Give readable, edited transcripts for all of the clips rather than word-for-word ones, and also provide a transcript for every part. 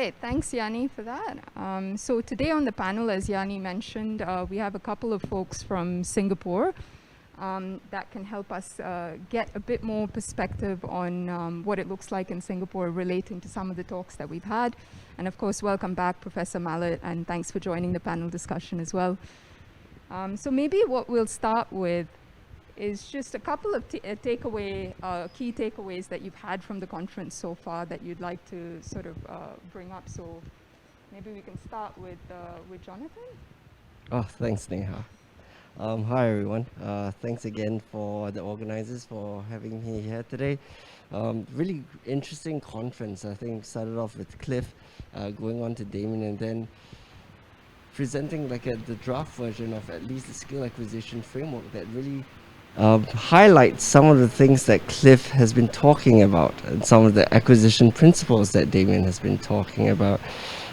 Great, thanks Yanni for that. So today on the panel, as Yanni mentioned, we have a couple of folks from Singapore that can help us get a bit more perspective on what it looks like in Singapore relating to some of the talks that we've had. And of course, welcome back, Professor Mallett, and thanks for joining the panel discussion as well. So maybe what we'll start with is just a couple of key takeaways that you've had from the conference so far that you'd like to sort of bring up. So maybe we can start with Jonathan. Oh, thanks, Neha. Hi, everyone. Thanks again for the organizers for having me here today. Really interesting conference. I think started off with Cliff, going on to Damien, and then presenting like the draft version of at least the skill acquisition framework that really highlights some of the things that Cliff has been talking about and some of the acquisition principles that Damien has been talking about.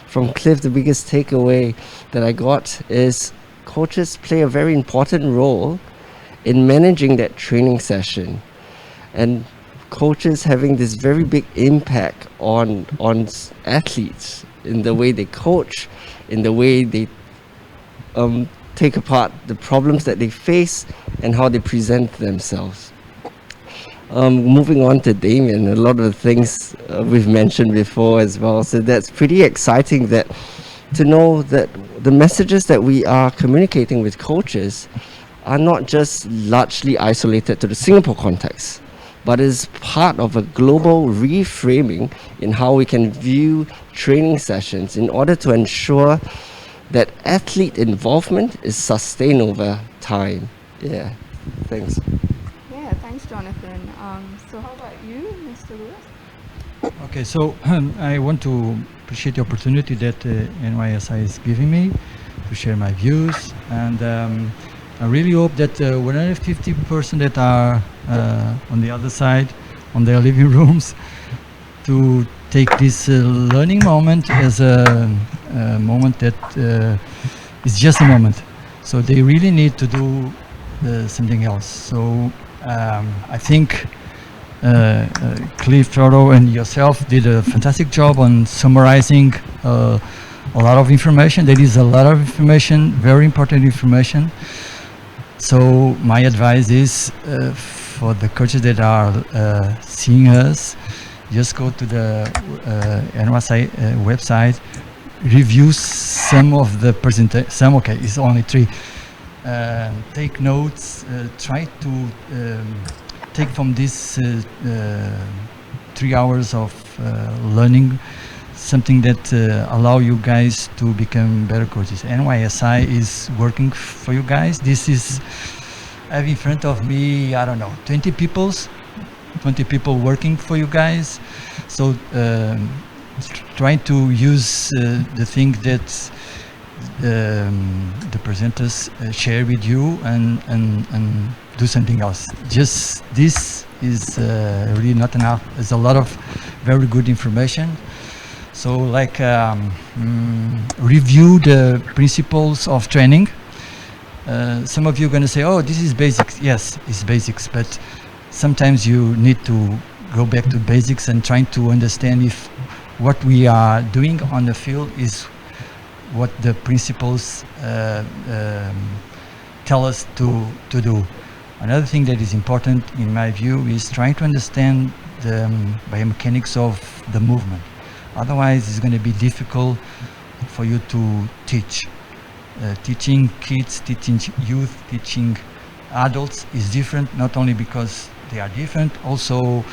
From Cliff, the biggest takeaway that I got is coaches play a very important role in managing that training session, and coaches having this very big impact on athletes in the way they coach, in the way they take apart the problems that they face and how they present themselves. Moving on to Damien, a lot of the things we've mentioned before as well, so that's pretty exciting that to know that the messages that we are communicating with coaches are not just largely isolated to the Singapore context, but is part of a global reframing in how we can view training sessions in order to ensure that athlete involvement is sustained over time. Yeah, thanks. Yeah, thanks, Jonathan. So how about you, Mr. Lewis? Okay, so I want to appreciate the opportunity that NYSI is giving me to share my views, and I really hope that 150% that are on the other side, on their living rooms, to take this learning moment as a moment that is just a moment. So they really need to do something else. So I think Cliff, Toro, and yourself did a fantastic job on summarizing a lot of information. There is a lot of information, very important information. So my advice is for the coaches that are seeing us, just go to the NYSI website, review some of the presentation. Okay, it's only 3. Take notes. Try to take from this 3 hours of learning something that allow you guys to become better coaches. NYSI is working for you guys. This is, I have in front of me, I don't know, 20 people working for you guys. So try to use the thing that the presenters share with you and do something else. Just this is really not enough. There's a lot of very good information. So like review the principles of training. Some of you are going to say, oh, this is basics. Yes, it's basics, but sometimes you need to go back to basics and trying to understand if what we are doing on the field is what the principles tell us to do. Another thing that is important in my view is trying to understand the biomechanics of the movement. Otherwise, it's going to be difficult for you to teach. Teaching kids, teaching youth, teaching adults is different, not only because they are different, also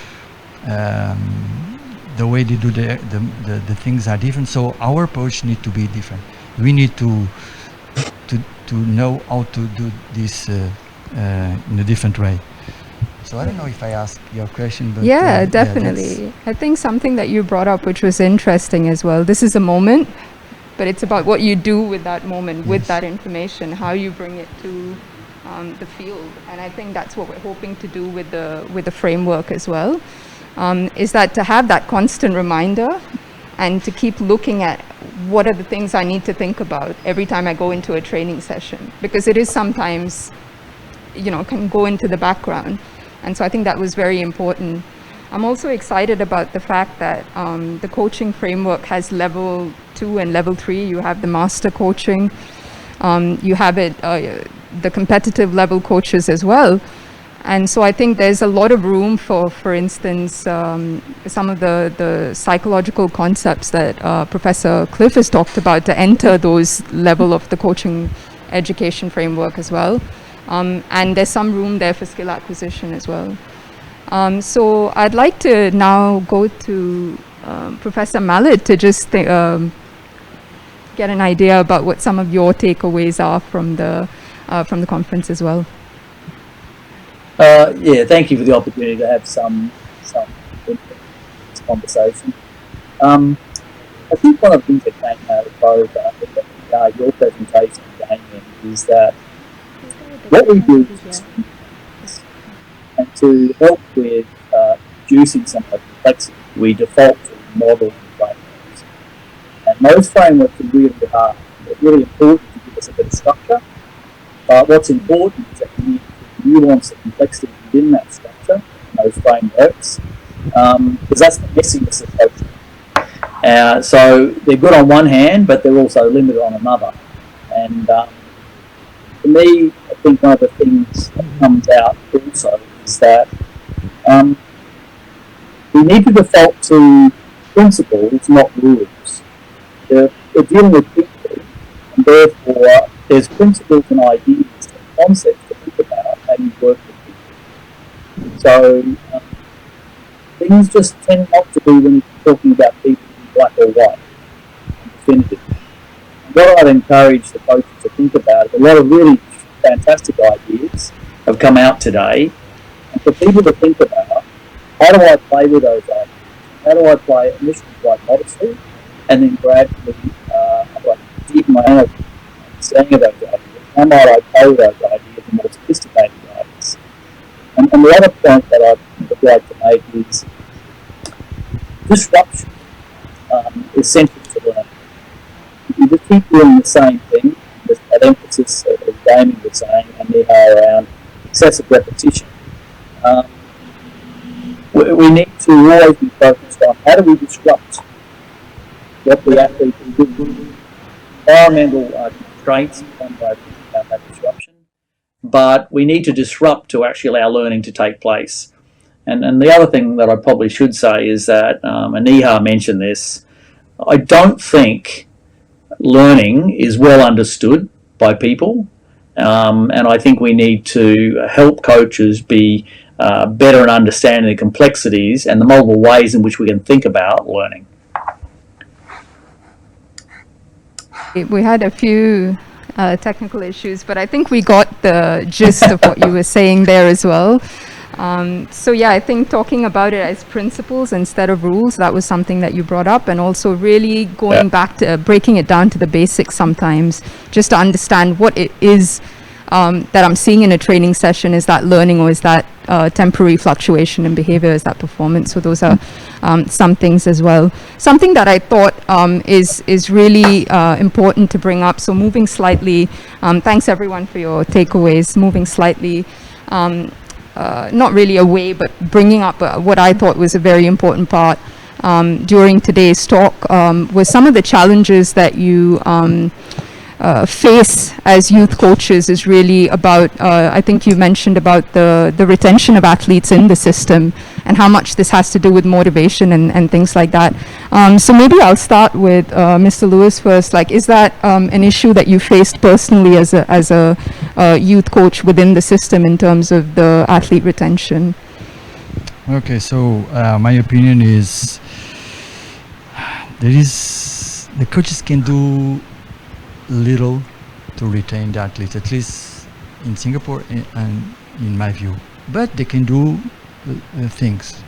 the way they do the things are different. So our approach needs to be different. We need to know how to do this in a different way. So I don't know if I asked your question, but yeah, definitely. Yeah, I think something that you brought up, which was interesting as well. This is a moment, but it's about what you do with that moment, with that information, how you bring it to the field. And I think that's what we're hoping to do with the framework as well. Is that to have that constant reminder and to keep looking at what are the things I need to think about every time I go into a training session, because it is sometimes, can go into the background. And so I think that was very important. I'm also excited about the fact that the coaching framework has level 2 and level 3. You have the master coaching, you have the competitive level coaches as well. And so I think there's a lot of room for instance, some of the psychological concepts that Professor Cliff has talked about to enter those level of the coaching education framework as well. And there's some room there for skill acquisition as well. So I'd like to now go to Professor Mallett to just get an idea about what some of your takeaways are from the conference as well. Yeah, thank you for the opportunity to have some input in this conversation. I think one of the things that came out of both your presentation, Damien, is that what we do is, and to help with reducing some of the complexity, we default to modeling frameworks. And those frameworks are really hard. They're really important to give us a bit of structure. But what's important is that we need to nuance the complexity within that structure, those frameworks, because that's the messiness of coaching. So they're good on one hand, but they're also limited on another. And for me, I think one of the things that comes out also is that we need to default to principles, not rules. We're dealing with people, and therefore there's principles and ideas and concepts to think about how you work with people. So things just tend not to be when you're talking about people in black or white, definitive. And what I'd encourage the coaches to think about is a lot of really fantastic ideas have come out today, and for people to think about, how do I play with those ideas? How do I play initially quite modestly, and then gradually deepen my own understanding of those ideas? How might I play with those ideas in more sophisticated ways? And the other point that I would like to make is disruption is central to learning. If you just keep doing the same thing, there's that emphasis, as Damien was saying, and Neha, around excessive repetition. We need to always be focused on how do we disrupt what the athlete can do. Environmental constraints become about that disruption, but we need to disrupt to actually allow learning to take place. And the other thing that I probably should say is that, and Neha mentioned this, I don't think learning is well understood by people, and I think we need to help coaches be better in understanding the complexities and the multiple ways in which we can think about learning. We had a few technical issues, but I think we got the gist of what you were saying there as well. So yeah, I think talking about it as principles instead of rules, that was something that you brought up, and also really going back to breaking it down to the basics sometimes, just to understand what it is that I'm seeing in a training session. Is that learning, or is that temporary fluctuation in behavior? Is that performance? So those are some things as well. Something that I thought is really important to bring up. So moving slightly, thanks everyone for your takeaways. Moving slightly, not really away, but bringing up what I thought was a very important part during today's talk was some of the challenges that you face as youth coaches is really about, I think you mentioned about the retention of athletes in the system and how much this has to do with motivation and things like that. So maybe I'll start with Mr. Lewis first. Like, is that an issue that you faced personally as a youth coach within the system in terms of the athlete retention? Okay, so my opinion is the coaches can do little to retain the athletes, at least in Singapore and in my view, but they can do things.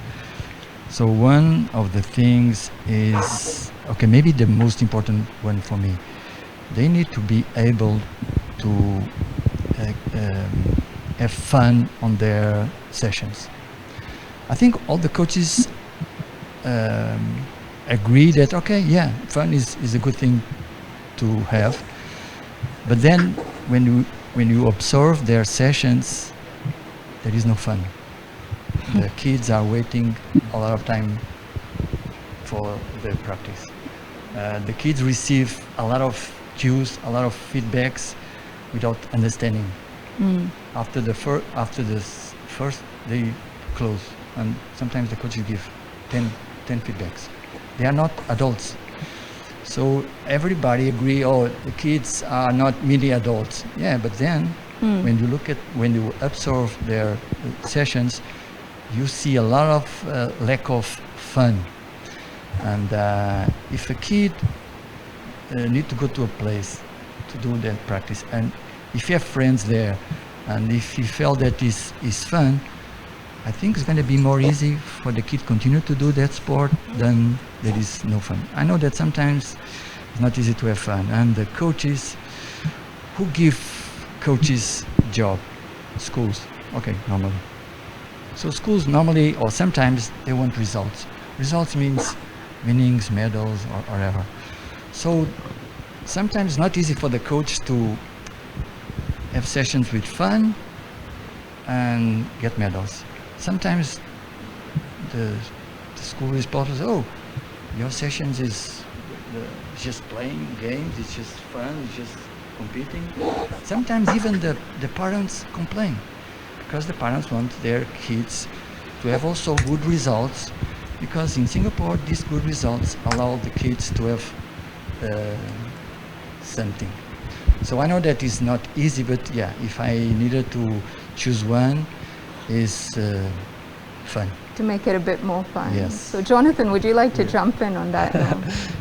So one of the things is, okay, maybe the most important one for me, they need to be able to have fun on their sessions. I think all the coaches agree that, okay, yeah, fun is a good thing to have, but then when you observe their sessions, there is no fun. the kids are waiting a lot of time for the practice. The kids receive a lot of cues, a lot of feedbacks without understanding. After the first, they close, and sometimes the coaches give 10 feedbacks. They are not adults. So everybody agree, oh, the kids are not mini adults. Yeah, but then when you observe their sessions, you see a lot of lack of fun. And if a kid need to go to a place to do that practice, and if you have friends there, and if you feel that is fun, I think it's going to be more easy for the kid continue to do that sport than there is no fun. I know that sometimes it's not easy to have fun, and the coaches, who give coaches job? Schools, okay, normally. So schools normally, or sometimes, they want results. Results means winnings, medals, or whatever. So sometimes it's not easy for the coach to have sessions with fun and get medals. Sometimes the school responds, oh, your sessions is just playing games, it's just fun, it's just competing. Sometimes even the parents complain, because the parents want their kids to have also good results, because in Singapore these good results allow the kids to have something. So I know that is not easy, but yeah, if I needed to choose one, is fun. To make it a bit more fun. Yes. So Jonathan, would you like to jump in on that?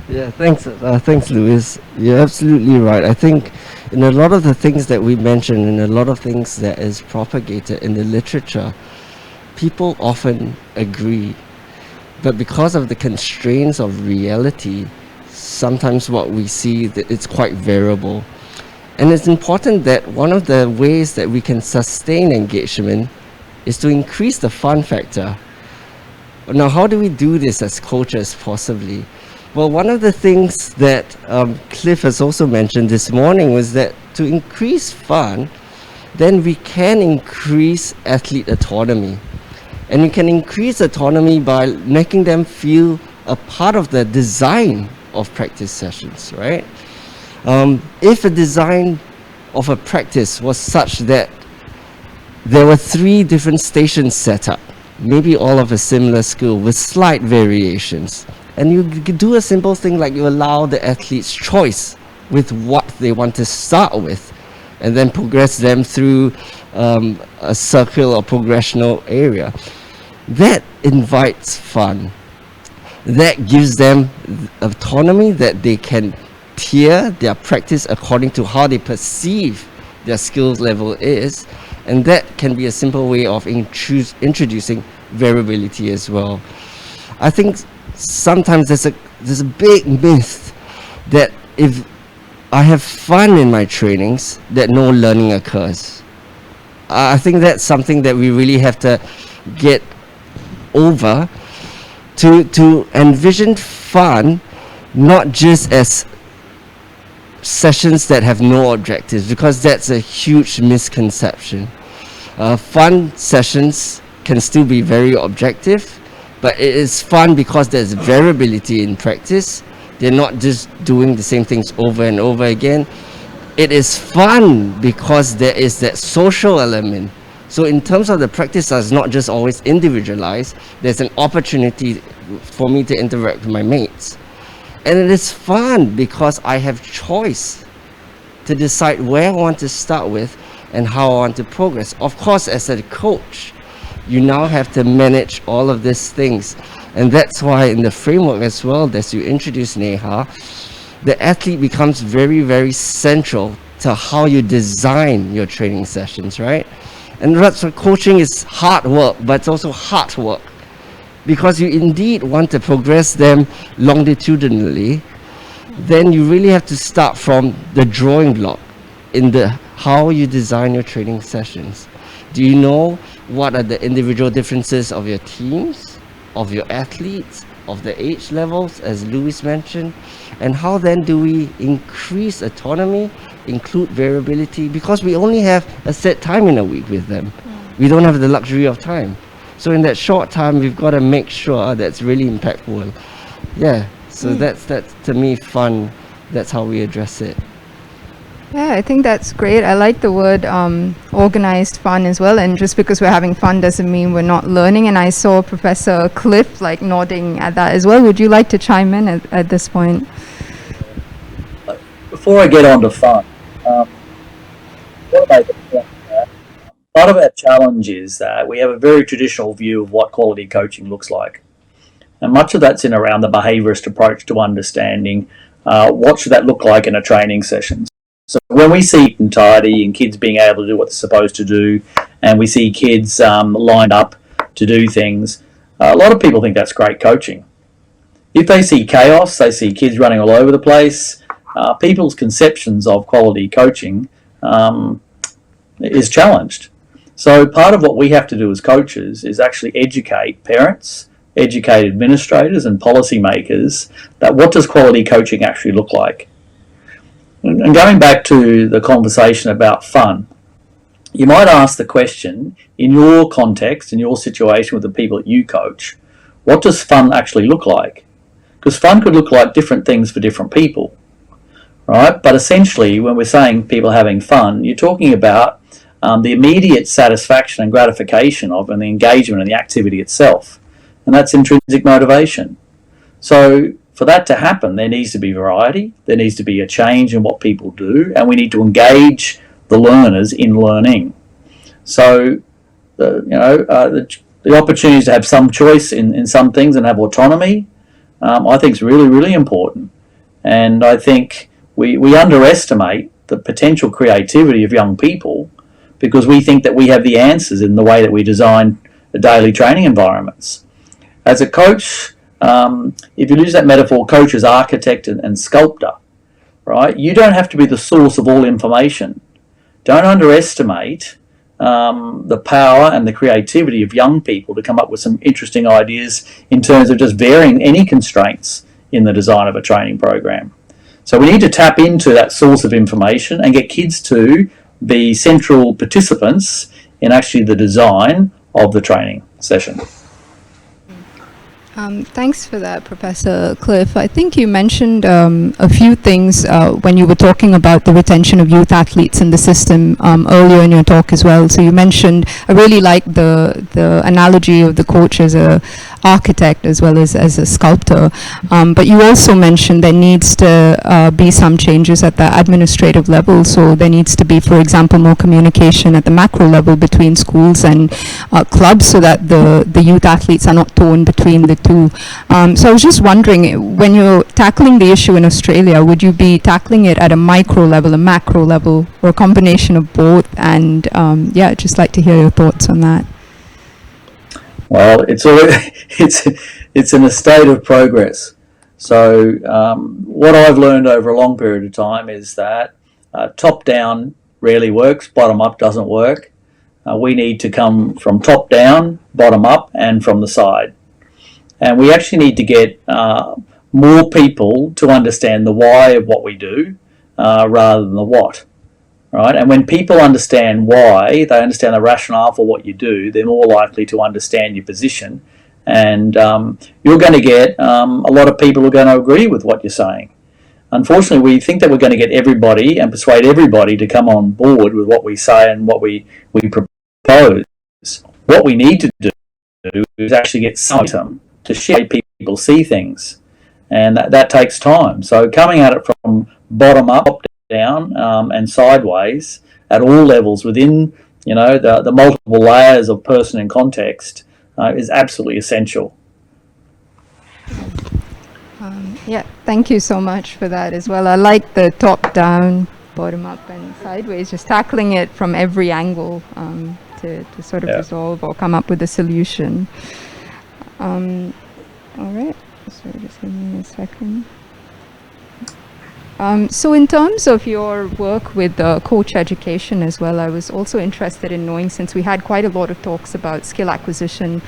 Yeah, thanks, Louis. You're absolutely right. I think in a lot of the things that we mentioned, and a lot of things that is propagated in the literature, people often agree. But because of the constraints of reality, sometimes what we see, that it's quite variable. And it's important that one of the ways that we can sustain engagement is to increase the fun factor. Now, how do we do this as coaches, possibly? Well, one of the things that Cliff has also mentioned this morning was that to increase fun, then we can increase athlete autonomy. And we can increase autonomy by making them feel a part of the design of practice sessions, right? If a design of a practice was such that there were 3 different stations set up, maybe all of a similar skill with slight variations, and you could do a simple thing like you allow the athletes choice with what they want to start with, and then progress them through a circle or progressional area. That invites fun. That gives them autonomy, that they can tier their practice according to how they perceive their skills level is, and that can be a simple way of introducing variability as well. I think sometimes there's a big myth that if I have fun in my trainings, that no learning occurs. I think that's something that we really have to get over, to envision fun not just as sessions that have no objectives, because that's a huge misconception. Fun sessions can still be very objective, but it is fun because there's variability in practice. They're not just doing the same things over and over again. It is fun because there is that social element. So in terms of the practice, it's not just always individualized. There's an opportunity for me to interact with my mates. And it is fun because I have choice to decide where I want to start with and how I want to progress. Of course, as a coach, you now have to manage all of these things. And that's why in the framework as well, as you introduce Neha, the athlete becomes very, very central to how you design your training sessions, right? And that's why coaching is hard work, but it's also hard work, because you indeed want to progress them longitudinally. Then you really have to start from the drawing block in the how you design your training sessions. Do you know what are the individual differences of your teams, of your athletes, of the age levels, as Louis mentioned? And how then do we increase autonomy, include variability? Because we only have a set time in a week with them. We don't have the luxury of time. So in that short time, we've got to make sure that's really impactful. Yeah, so that's to me fun. That's how we address it. Yeah, I think that's great. I like the word organized fun as well. And just because we're having fun doesn't mean we're not learning. And I saw Professor Cliff like nodding at that as well. Would you like to chime in at this point? Before I get on to fun, I want to make a point that part of our challenge is that we have a very traditional view of what quality coaching looks like. And much of that's in around the behaviourist approach to understanding what should that look like in a training session. So when we see neat and tidy and kids being able to do what they're supposed to do, and we see kids lined up to do things, a lot of people think that's great coaching. If they see chaos, they see kids running all over the place, people's conceptions of quality coaching is challenged. So part of what we have to do as coaches is actually educate parents, educate administrators and policymakers that what does quality coaching actually look like. And going back to the conversation about fun, you might ask the question, in your context, in your situation with the people that you coach, what does fun actually look like? Because fun could look like different things for different people, right? But essentially, when we're saying people having fun, you're talking about the immediate satisfaction and gratification of and the engagement in the activity itself. And that's intrinsic motivation. So for that to happen, there needs to be variety, there needs to be a change in what people do, and we need to engage the learners in learning. So, the opportunities to have some choice in some things and have autonomy, I think is really, really important. And I think we underestimate the potential creativity of young people because we think that we have the answers in the way that we design the daily training environments. As a coach, if you use that metaphor, coach as architect and sculptor, right? You don't have to be the source of all information. Don't underestimate the power and the creativity of young people to come up with some interesting ideas in terms of just varying any constraints in the design of a training program. So we need to tap into that source of information and get kids to be central participants in actually the design of the training session. Thanks for that, Professor Cliff. I think you mentioned a few things when you were talking about the retention of youth athletes in the system earlier in your talk as well. So you mentioned, I really like the analogy of the coach as a architect as well as a sculptor. But you also mentioned there needs to be some changes at the administrative level. So there needs to be, for example, more communication at the macro level between schools and clubs so that the youth athletes are not torn between the two. So I was just wondering, when you're tackling the issue in Australia, would you be tackling it at a micro level, a macro level, or a combination of both? And yeah, I'd just like to hear your thoughts on that. Well, it's in a state of progress. So what I've learned over a long period of time is that top down rarely works, bottom up doesn't work. We need to come from top down, bottom up, and from the side. And we actually need to get more people to understand the why of what we do rather than the what. Right? And when people understand why, they understand the rationale for what you do, they're more likely to understand your position. And you're going to get a lot of people who are going to agree with what you're saying. Unfortunately, we think that we're going to get everybody and persuade everybody to come on board with what we say and what we propose. What we need to do is actually get some of them to share people see things. And that takes time. So coming at it from bottom up, down and sideways at all levels within the multiple layers of person and context is absolutely essential. Yeah, thank you so much for that as well. I like the top down, bottom up and sideways, just tackling it from every angle to sort of resolve or come up with a solution. All right, so just give me a second. So in terms of your work with coach education as well, I was also interested in knowing, since we had quite a lot of talks about skill acquisition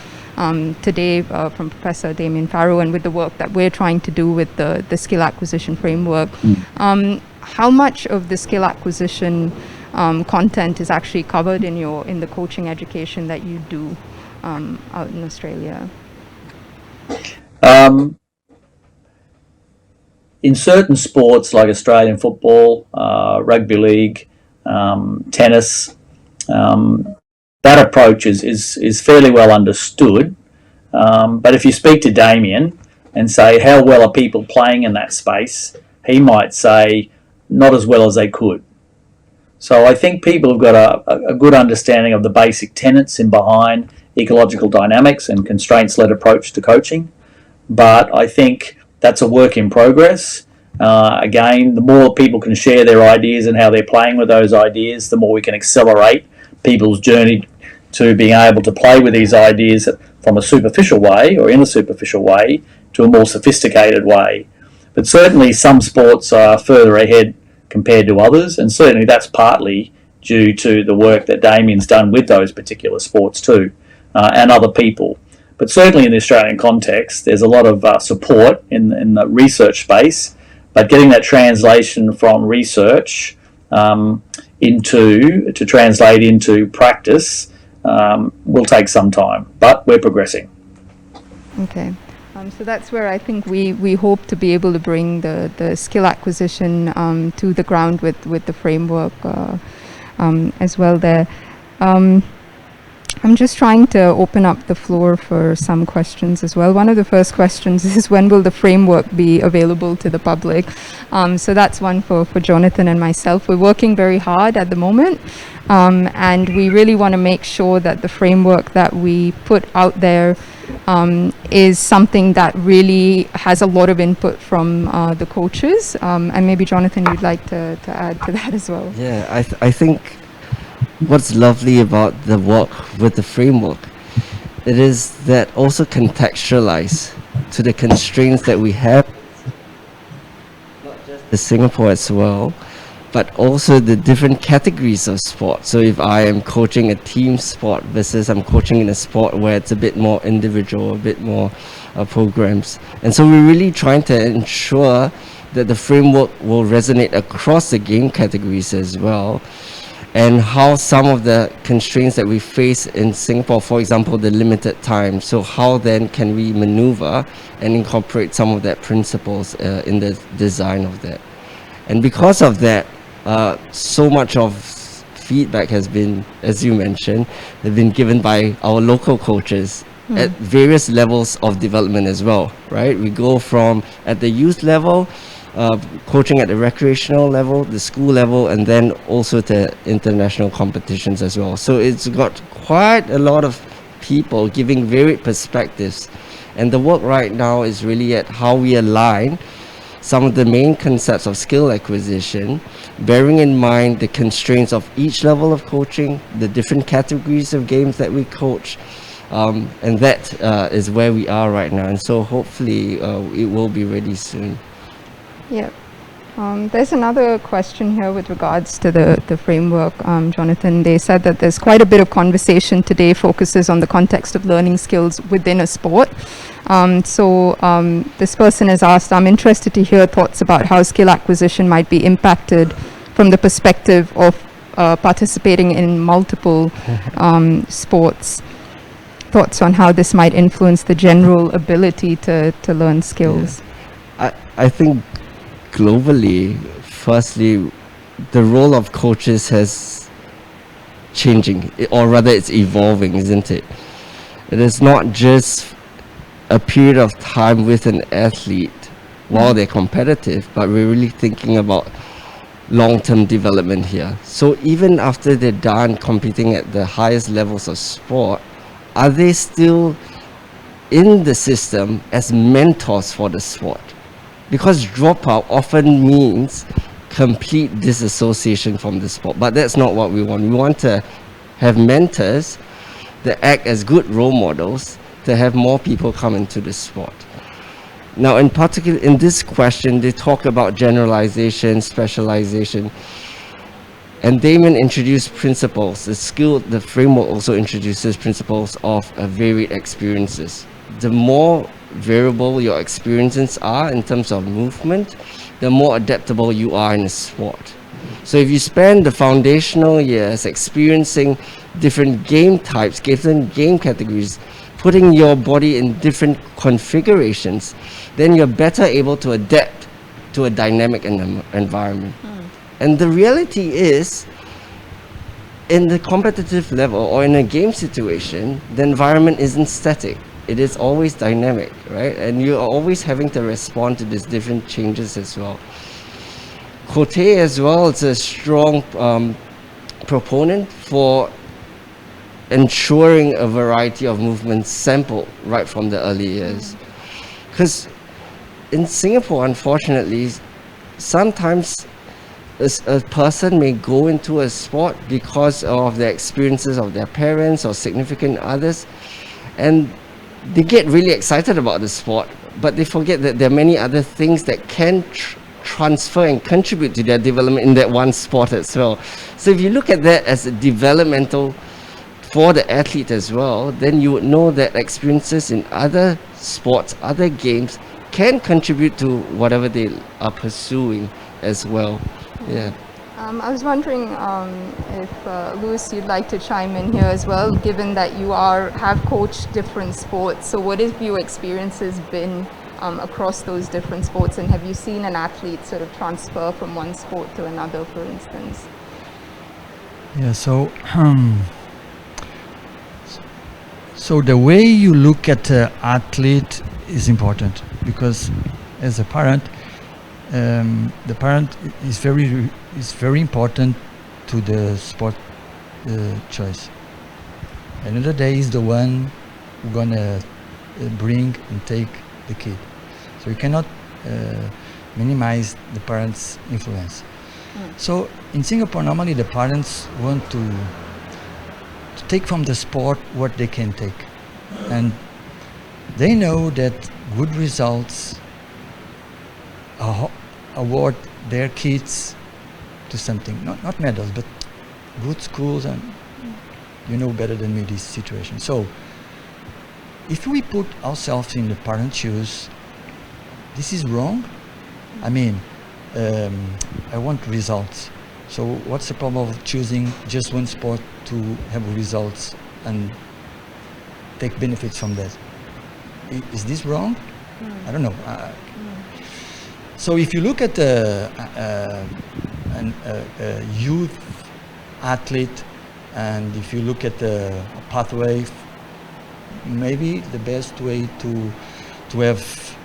today from Professor Damien Farrow and with the work that we're trying to do with the skill acquisition framework, how much of the skill acquisition content is actually covered in the coaching education that you do? out in Australia? In certain sports like Australian football, rugby league, tennis, that approach is fairly well understood. But if you speak to Damien and say, how well are people playing in that space, he might say, not as well as they could. So I think people have got a good understanding of the basic tenets in behind ecological dynamics and constraints-led approach to coaching. But I think that's a work in progress. Again, the more people can share their ideas and how they're playing with those ideas, the more we can accelerate people's journey to being able to play with these ideas from a superficial way or in a superficial way to a more sophisticated way. But certainly some sports are further ahead compared to others, and certainly that's partly due to the work that Damien's done with those particular sports too, and other people. But certainly in the Australian context, there's a lot of support in the research space, but getting that translation from research to translate into practice will take some time, but we're progressing. Okay. So that's where I think we hope to be able to bring the skill acquisition to the ground with the framework as well there. I'm just trying to open up the floor for some questions as well. One of the first questions is, when will the framework be available to the public? So that's one for Jonathan and myself. We're working very hard at the moment, and we really want to make sure that the framework that we put out there is something that really has a lot of input from the coaches. And maybe Jonathan, you'd like to add to that as well. Yeah, I think what's lovely about the work with the framework, it is that also contextualize to the constraints that we have, not just in Singapore as well, but also the different categories of sport. So if I am coaching a team sport versus I'm coaching in a sport where it's a bit more individual, a bit more programs. And so we're really trying to ensure that the framework will resonate across the game categories as well, and how some of the constraints that we face in Singapore, for example, the limited time. So how then can we maneuver and incorporate some of that principles in the design of that? And because of that, so much of feedback has been, as you mentioned, have been given by our local coaches at various levels of development as well, right? We go from at the youth level, coaching at the recreational level, the school level, and then also to international competitions as well. So it's got quite a lot of people giving varied perspectives. And the work right now is really at how we align some of the main concepts of skill acquisition, bearing in mind the constraints of each level of coaching, the different categories of games that we coach, and that is where we are right now. And so hopefully it will be ready soon. Yeah. There's another question here with regards to the framework, Jonathan. They said that there's quite a bit of conversation today focuses on the context of learning skills within a sport. This person has asked, I'm interested to hear thoughts about how skill acquisition might be impacted from the perspective of participating in multiple sports. Thoughts on how this might influence the general ability to learn skills. Yeah. I think globally, firstly, the role of coaches has changing, or rather it's evolving, isn't it? It is not just a period of time with an athlete while they're competitive, but we're really thinking about long-term development here. So even after they're done competing at the highest levels of sport, are they still in the system as mentors for the sport? Because dropout often means complete disassociation from the sport, but that's not what we want. We want to have mentors that act as good role models to have more people come into the sport. Now, in particular, in this question, they talk about generalization, specialization, and Damien introduced principles. The framework also introduces principles of varied experiences. The more variable your experiences are in terms of movement, the more adaptable you are in a sport. So if you spend the foundational years experiencing different game types, different game categories, putting your body in different configurations, then you're better able to adapt to a dynamic environment. And the reality is, in the competitive level or in a game situation, the environment isn't static. It is always dynamic, right? And you're always having to respond to these different changes as well. Cote as well is a strong proponent for ensuring a variety of movements sampled right from the early years. Because in Singapore, unfortunately, sometimes a person may go into a sport because of the experiences of their parents or significant others, and they get really excited about the sport, but they forget that there are many other things that can transfer and contribute to their development in that one sport as well. So if you look at that as a developmental for the athlete as well, then you would know that experiences in other sports, other games, can contribute to whatever they are pursuing as well. Yeah. I was wondering if Louis, you'd like to chime in here as well, given that you have coached different sports. So what have your experiences been across those different sports, and have you seen an athlete sort of transfer from one sport to another, for instance? Yeah, so the way you look at an athlete is important, because as a parent, the parent is very important to the sport choice. Another day is the one who gonna bring and take the kid. So you cannot minimize the parents' influence. So in Singapore, normally the parents want to take from the sport what they can take, and they know that good results award their kids to something, not medals, but good schools, and you know better than me this situation. So if we put ourselves in the parent shoes, this is wrong. I mean, I want results. So what's the problem of choosing just one sport to have results and take benefits from that? Is this wrong? I don't know. So if you look at a youth athlete, and if you look at a pathway, maybe the best way to have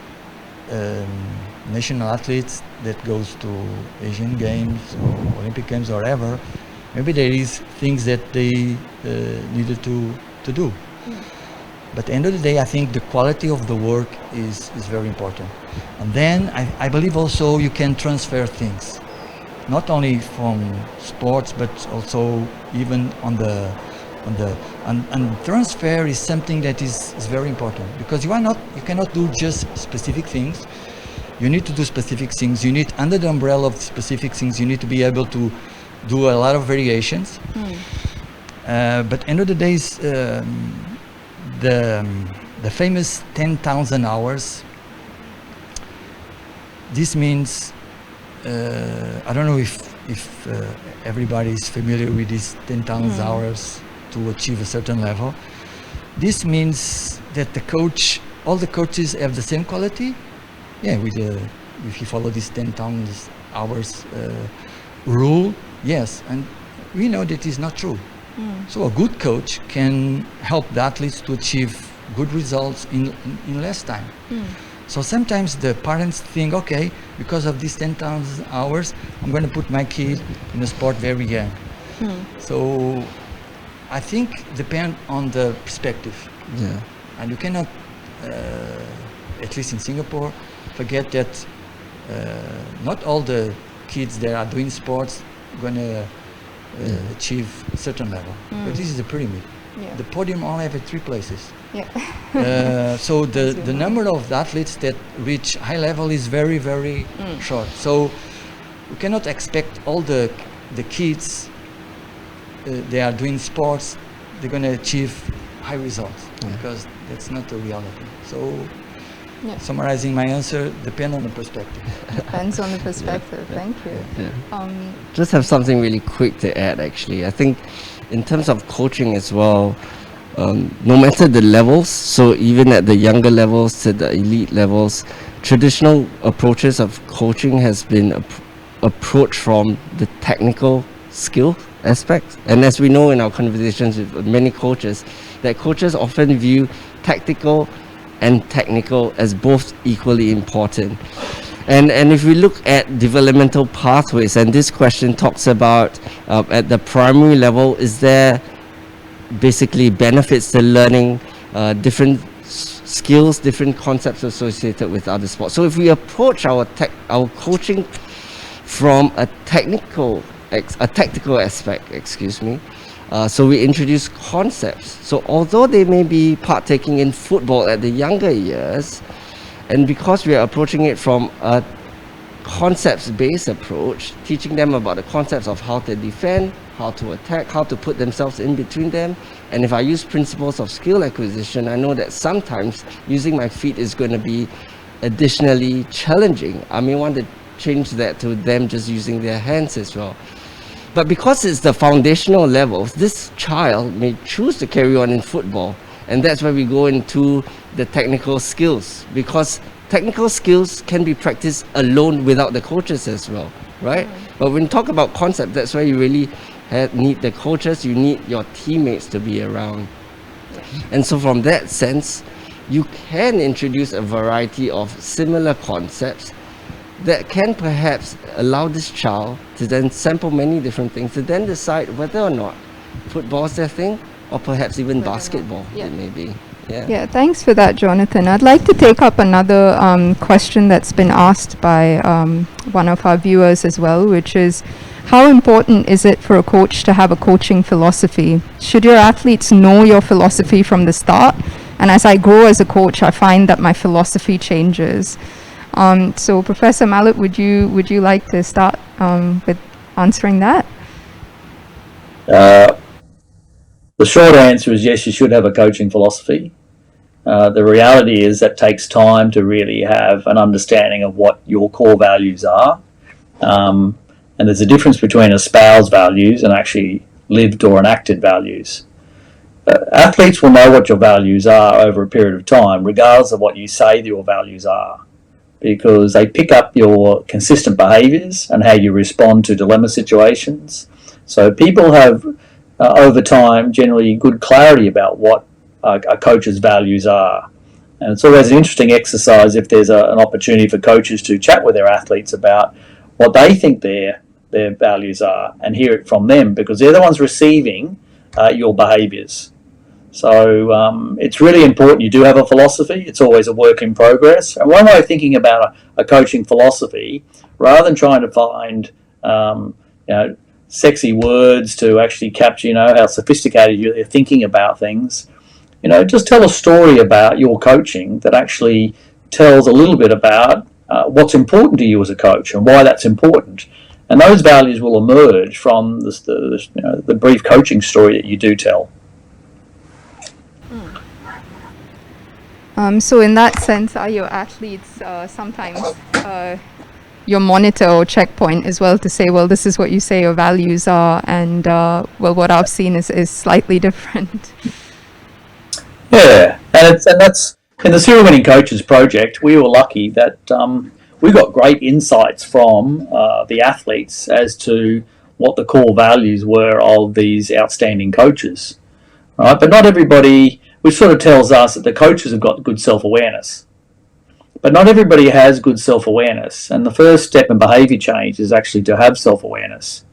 national athletes that goes to Asian Games or Olympic Games or whatever, maybe there is things that they needed to do. But at the end of the day, I think the quality of the work is very important. And then I believe also you can transfer things, not only from sports, but also even on the and transfer is something that is very important, because you cannot do just specific things. You need to do specific things. You need, under the umbrella of specific things, you need to be able to do a lot of variations. But end of the day, the famous 10,000 hours. This means I don't know if everybody is familiar with these 10,000 hours to achieve a certain level. This means that all the coaches have the same quality. Yeah, if you follow this 10,000 hours rule, yes, and we know that is not true. So a good coach can help the athletes to achieve good results in less time. So sometimes the parents think, okay, because of these 10,000 hours, I'm going to put my kid in a sport very young. So I think depend on the perspective. Yeah. And you cannot, at least in Singapore, forget that not all the kids that are doing sports are going to achieve a certain level. But this is a pyramid. Yeah. The podium only have 3 places. Yeah. So the number of athletes that reach high level is very, very short. So we cannot expect all the kids they are doing sports, they're going to achieve high results, because that's not the reality. So summarizing my answer, depend on the perspective. Depends on the perspective. Thank you. Just have something really quick to add, actually. I think in terms of coaching as well, no matter the levels, so even at the younger levels to the elite levels, traditional approaches of coaching has been approached from the technical skill aspect. And as we know in our conversations with many coaches, that coaches often view tactical and technical as both equally important. And if we look at developmental pathways, and this question talks about at the primary level, is there basically benefits to learning different skills, different concepts associated with other sports. So if we approach our coaching from a tactical aspect, so we introduce concepts. So although they may be partaking in football at the younger years, and because we are approaching it from a concepts-based approach, teaching them about the concepts of how to defend, how to attack, how to put themselves in between them. And if I use principles of skill acquisition, I know that sometimes using my feet is going to be additionally challenging. I may want to change that to them just using their hands as well. But because it's the foundational levels, this child may choose to carry on in football. And that's where we go into the technical skills, because technical skills can be practiced alone without the coaches as well, right? But when you talk about concept, that's where you really need the coaches, you need your teammates to be around. And so from that sense, you can introduce a variety of similar concepts that can perhaps allow this child to then sample many different things, to then decide whether or not football is their thing, or perhaps even basketball, it may be. Yeah, thanks for that, Jonathan. I'd like to take up another question that's been asked by one of our viewers as well, which is, how important is it for a coach to have a coaching philosophy? Should your athletes know your philosophy from the start? And as I grow as a coach, I find that my philosophy changes. So Professor Mallett, would you like to start with answering that? The short answer is yes, you should have a coaching philosophy. The reality is that takes time to really have an understanding of what your core values are. And there's a difference between espoused values and actually lived or enacted values. Athletes will know what your values are over a period of time, regardless of what you say your values are, because they pick up your consistent behaviours and how you respond to dilemma situations. So people have, over time, generally good clarity about what a coach's values are. And it's always an interesting exercise if there's an opportunity for coaches to chat with their athletes about what they think their values are and hear it from them, because they're the ones receiving your behaviours. So it's really important you do have a philosophy. It's always a work in progress. And one way of thinking about a coaching philosophy, rather than trying to find sexy words to actually capture how sophisticated you're thinking about things, just tell a story about your coaching that actually tells a little bit about what's important to you as a coach and why that's important. And those values will emerge from the brief coaching story that you do tell. So in that sense, are your athletes sometimes your monitor or checkpoint as well, to say, well, this is what you say your values are, and what I've seen is slightly different? Yeah, and that's in the Serial Winning Coaches project. We were lucky that we got great insights from the athletes as to what the core values were of these outstanding coaches, right? But not everybody, which sort of tells us that the coaches have got good self-awareness. But not everybody has good self-awareness, and the first step in behaviour change is actually to have self-awareness.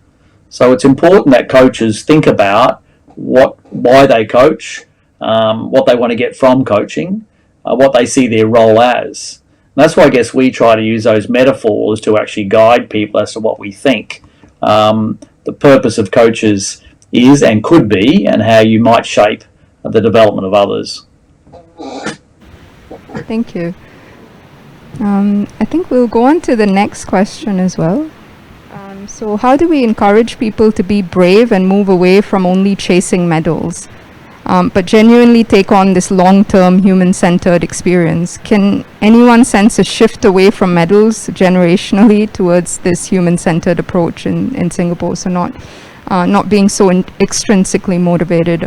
So it's important that coaches think about why they coach, what they want to get from coaching, what they see their role as. And that's why I guess we try to use those metaphors to actually guide people as to what we think the purpose of coaches is and could be, and how you might shape the development of others. Thank you. I think we'll go on to the next question as well. So how do we encourage people to be brave and move away from only chasing medals, but genuinely take on this long-term human-centered experience? Can anyone sense a shift away from medals generationally towards this human-centered approach in Singapore? So not not being so extrinsically motivated,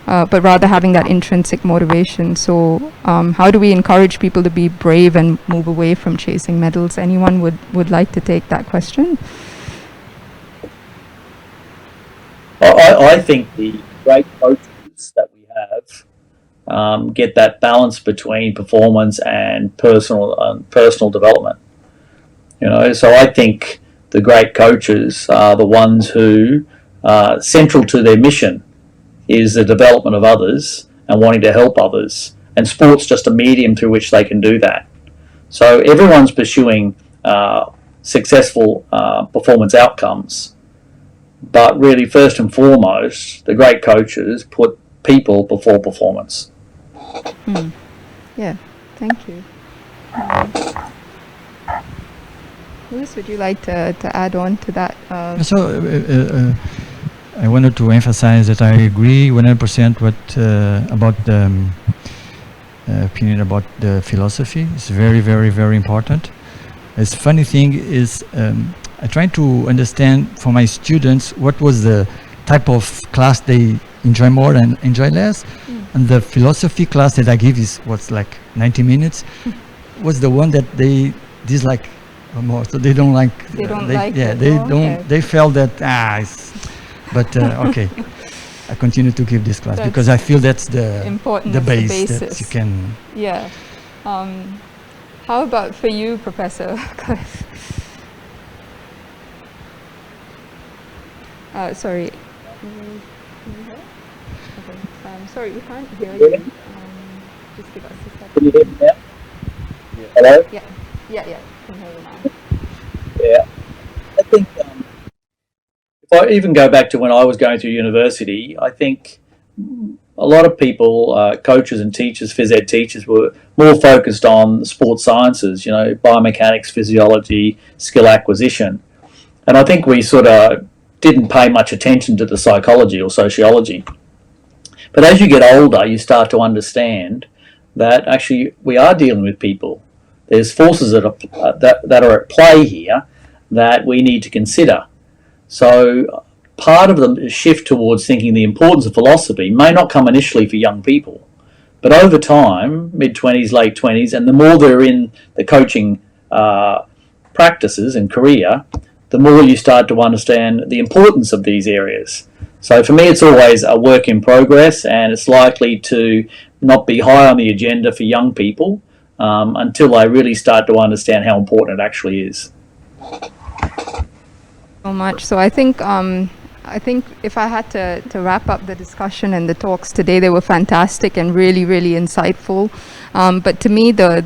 but rather having that intrinsic motivation. So how do we encourage people to be brave and move away from chasing medals? Anyone would like to take that question? I think the great coaches that we have get that balance between performance and personal development. You know, so I think the great coaches are the ones who central to their mission is the development of others and wanting to help others, and sport's just a medium through which they can do that. So everyone's pursuing successful performance outcomes, but really first and foremost, the great coaches put people before performance. Yeah, thank you. Louis, would you like to add on to that? I wanted to emphasize that I agree 100% about the opinion about the philosophy. It's very, very, very important. The funny thing is, I try to understand for my students what was the type of class they enjoy more and enjoy less. And the philosophy class that I give is what's like 90 minutes was the one that they dislike more. So they don't like. They felt that but okay. I continue to give this class because I feel that's the base that you can. Yeah. How about for you, Professor? Sorry. Okay. Sorry, we can't hear you. Just give us a second. Can you hear me now? Yeah. Hello? Yeah. Can hear you now. Yeah. I think if I even go back to when I was going through university, I think a lot of people, coaches and teachers, phys ed teachers, were more focused on sports sciences, you know, biomechanics, physiology, skill acquisition. And I think we sort of didn't pay much attention to the psychology or sociology. But as you get older, you start to understand that actually we are dealing with people. There's forces that are at play here that we need to consider. So part of the shift towards thinking the importance of philosophy may not come initially for young people, but over time, mid-20s, late 20s, and the more they're in the coaching practices and career, the more you start to understand the importance of these areas. So for me, it's always a work in progress, and it's likely to not be high on the agenda for young people until they really start to understand how important it actually is. So much. So I think if I had to wrap up the discussion and the talks today, they were fantastic and really, really insightful. But to me, the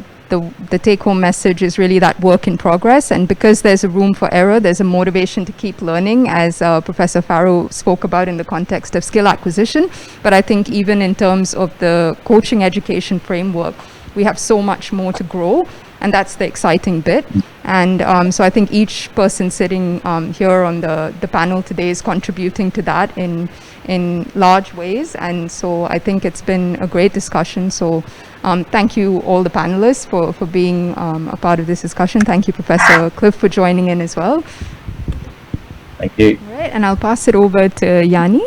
take-home message is really that work in progress, and because there's a room for error, there's a motivation to keep learning, as Professor Farrow spoke about in the context of skill acquisition. But I think even in terms of the coaching education framework, we have so much more to grow, and that's the exciting bit. And so I think each person sitting here on the panel today is contributing to that in large ways, and so I think it's been a great discussion. So thank you all the panelists for being a part of this discussion. Thank you, Professor Cliff, for joining in as well. Thank you. All right, and I'll pass it over to Yanni.